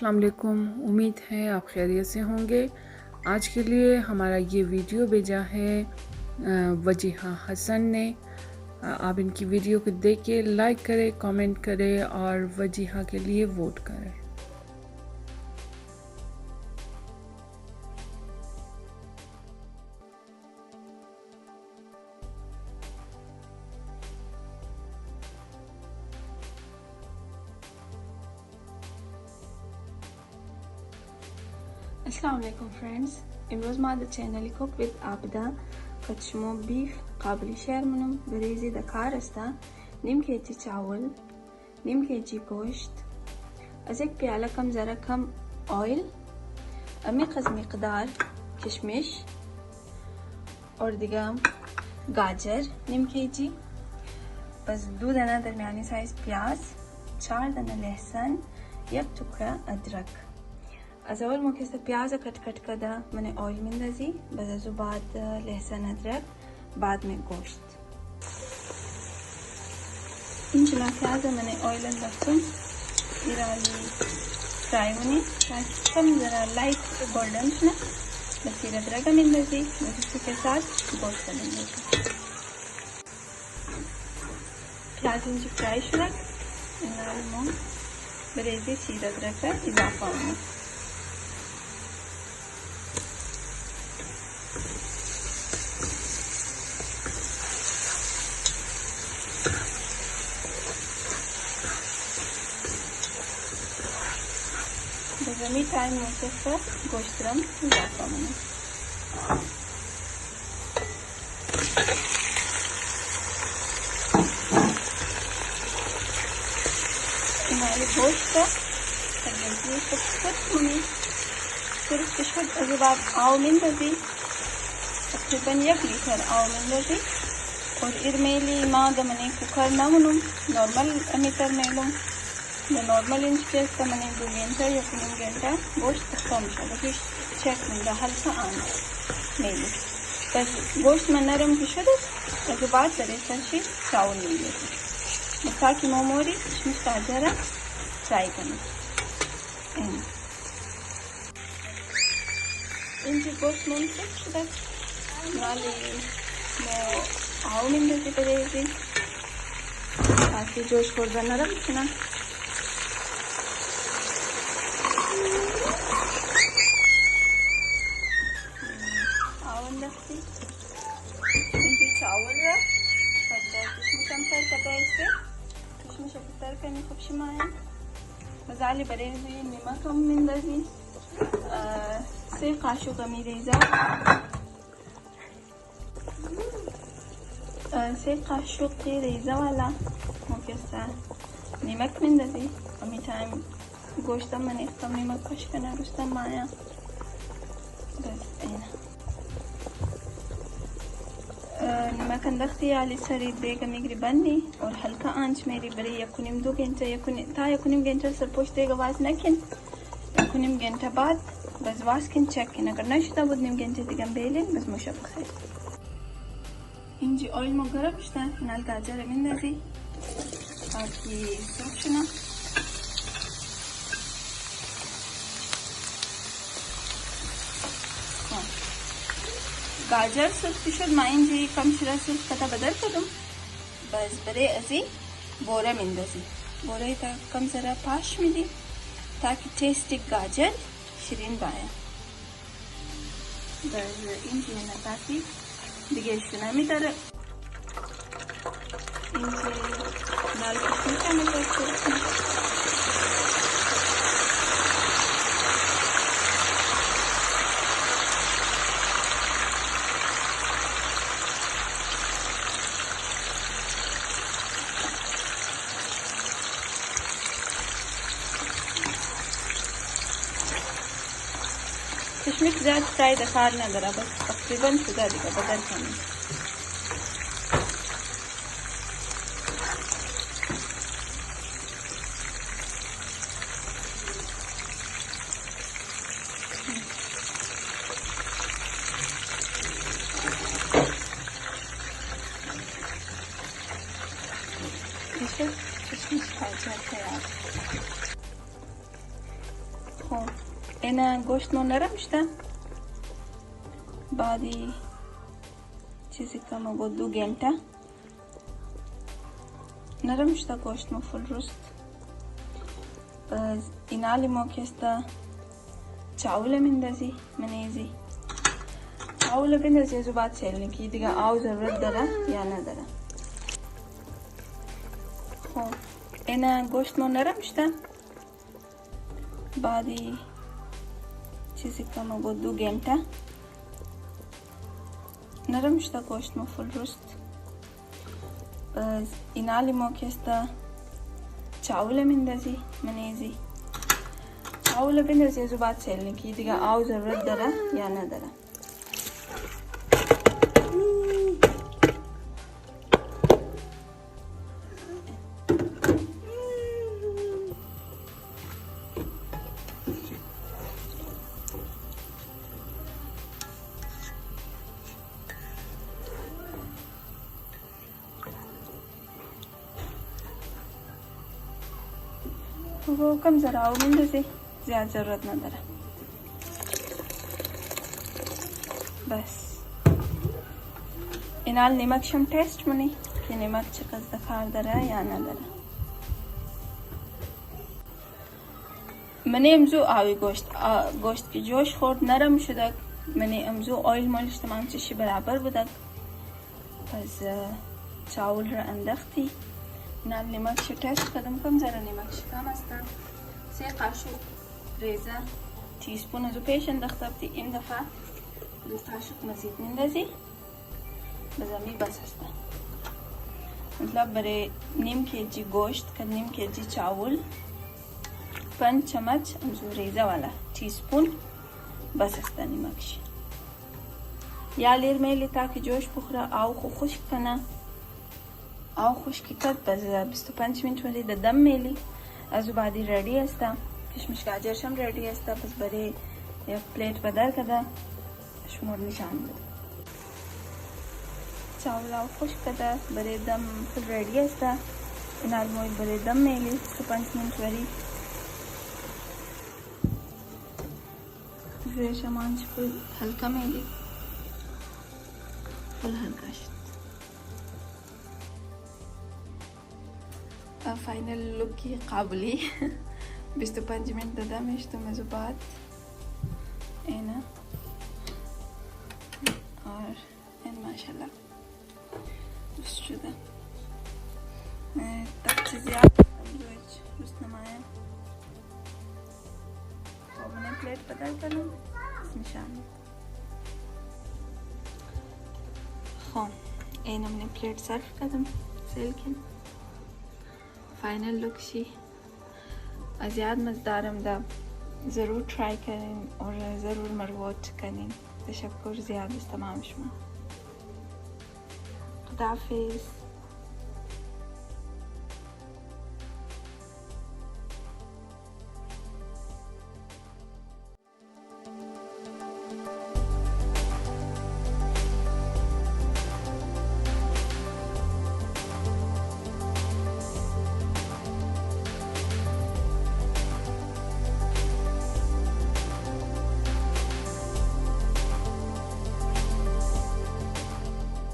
अस्सलाम वालेकुम। उम्मीद है आप खैरियत से होंगे। आज के लिए हमारा ये वीडियो भेजा है वजीहा हसन ने। आप इनकी वीडियो को देख के लाइक करें, कमेंट करें और वजीहा के लिए वोट करें। Assalamu alaikum friends. امروز ما د چینل کوک ویت آبدا کچمو بیف قابلی شیر منم بریزی د کار استا نیم کیجی چاول نیم کیجی گوشت از یک پیاله کم ذره کم آیل عمیق از مقدار کشمش और دیگه गाजर نیم کیجی بس 2 دانه درمیانی سایز پیاز 4 دانه لحسن یک टुकड़ा अदरक از اول ما که پیاز کट کده من آیل میندازی بعد از بعد لحسن ادرک بعد में गोश्त اینجا پیاز من آیل انداختم ایرالی फ्राई होनी कम ज़रा लाइट गोल्डन ना बस ये अदरक मिंदजी बस इसके साथ गोश्त मिंदजी प्याज इंजी फ्राई शुरू इनाली मों बरेज़ी सीधा अदरक का इजाफा होना जमी टाइम होते सर गोश्तरम इजाफा होना हमारे गोश्त का खुद होनी सिर्फ किशद अजबाब आव मिंदजी तकरीबन 1 लीटर आव मिंदजी और इरमेली माँ दमने कुकर ना मुनुम नॉर्मल मीटर मेलुम नॉर्मल इंच पे का मैंने 2 घंटा या 3 घंटा गोश्त कम शायद फिर चेक मिलता हल्का आना मेली बस गोश्त में नरम की शुरू उसके बाद चले सरशी चावल ले लेते मसा की मोमोरी किशमिश गाजर फ्राई करना इंची गोश्त मुंसे शुरू नाली मैं आव मिलने से पड़ेगी ताकि जोश को नरम सुना चावल किशमिश करनी खूब शिमाया मजाले बरेजी नमक मिंदजी से काशु कमी रेजा से काशु की रेजा वाला मुकेसा नमक मिंदजी कमी टाइम गोश्त मने कम नमक कश करना रुस्ता माया बस ऐना नमक अंदख्ती आली सरी देगा मिगरी बन्नी और हल्का आंच मेरी बड़ी यकुनिम 2 घंटे यकुनिम घंटा सर पोश देगा वास नकिन यकुनिम घंटा बाद बस वास किन चेक किन अगर नशता बुद निम घंटे दिगम बेलिन बस मुशब खैर इंजी ऑयल मो गरम शता नाल गाजर मिंदजी ताकि सोचना गाजर सिर्फ पिशद माइन जी कम शिरा सिर्फ कता बदल करूँ बस बड़े अजी बोरा मिंदजी बोरा ही तक कम ज़रा पाश मिली ताकि टेस्टी गाजर शिरीन बाया बस इंजी ना ताकि दिगे शुना में तर इंजी नाल किशमिश में करते किशमिश ज़्यादा फ्राई दखार ना करा बस तकरीबन सुधा दिखा बदल करनी किशमिश खाई जाते हैं اینا گوشت مو نرم شده. بعدی چیزی کم بود 2 घंटा نرم شده گوشت مو فل روست. پس اینا لیمو کسته چاول میندازی منیزی چاول بندازی از بعد سیلنی که دیگه آب ضرورت داره یا نداره. خب اینا گوشت مو نرم شده. بعدی چیزی کم بود 2 घंटा نرم شده گوشت مو فل روست. پس اینا لیمو کسته چاول میندازی منیزی چاول بندازی از بعد سیلنی که دیگه آب ضرورت داره یا نداره. वो कम ज़रा आओ मिंदे से ज़्यादा ज़रूरत ना दरा. बस इनाल नमक शम टेस्ट मनी कि नमक चकस दखार दरा या ना दरा. मैंने अमजो आवी गोश्त की जोश खोट नरम शुदक. मैंने अमजो ऑयल मॉलिश तमाम चीज़ें बराबर बुदक. बस चावल र अंदख्ती نال نمک شو टेस्ट कदम कम ज़रा नमक शो कम असता. 3 قاشق ريزة تي سبون ازو پیش انداختبتی. این دفعه 2 قاشق مزید میندازی بزمی بس هستا. मतलब برای نیم kg गोश्त का نیم kg चावल 5 चम्मच ازو ريزة वाला टी स्पून बस هستا नमक शो. या लेर मेली ताकि जोश بخوره آو خو خشک کنه. آو خشکی کرد باز 25 मिनिट मध्ये दम मेली आजू बादी रेडी असता. किशमिश गाजर शम रेडी असता. बस बरे एक प्लेट पदार कदा शमोर निशान बद चावल आव खुश कदा बरे दम फुल रेडी असता. इनाल मोई बरे दम मेली 25 मिनिट वरी फिर शमान फुल हल्का मेली फुल हल्का फाइनल लुक की काबुली 25 मिनिट دادمش تو مزوبات هنا और इन माशाल्लाह بس شده طبعا زیاد ساندویچ بس نمایا. خب من प्लेट بدل کنم نشان. خب اینا من प्लेट सर्व کردم سیل کن. फाइनल लुक शी ज़्यादा मज़ेदार दा. ज़रूर ट्राई करें और ज़रूर मरवॉच करें. तशक्कुर ज़्यादा इस्तेमाल शुमा. खुदा हाफिज़.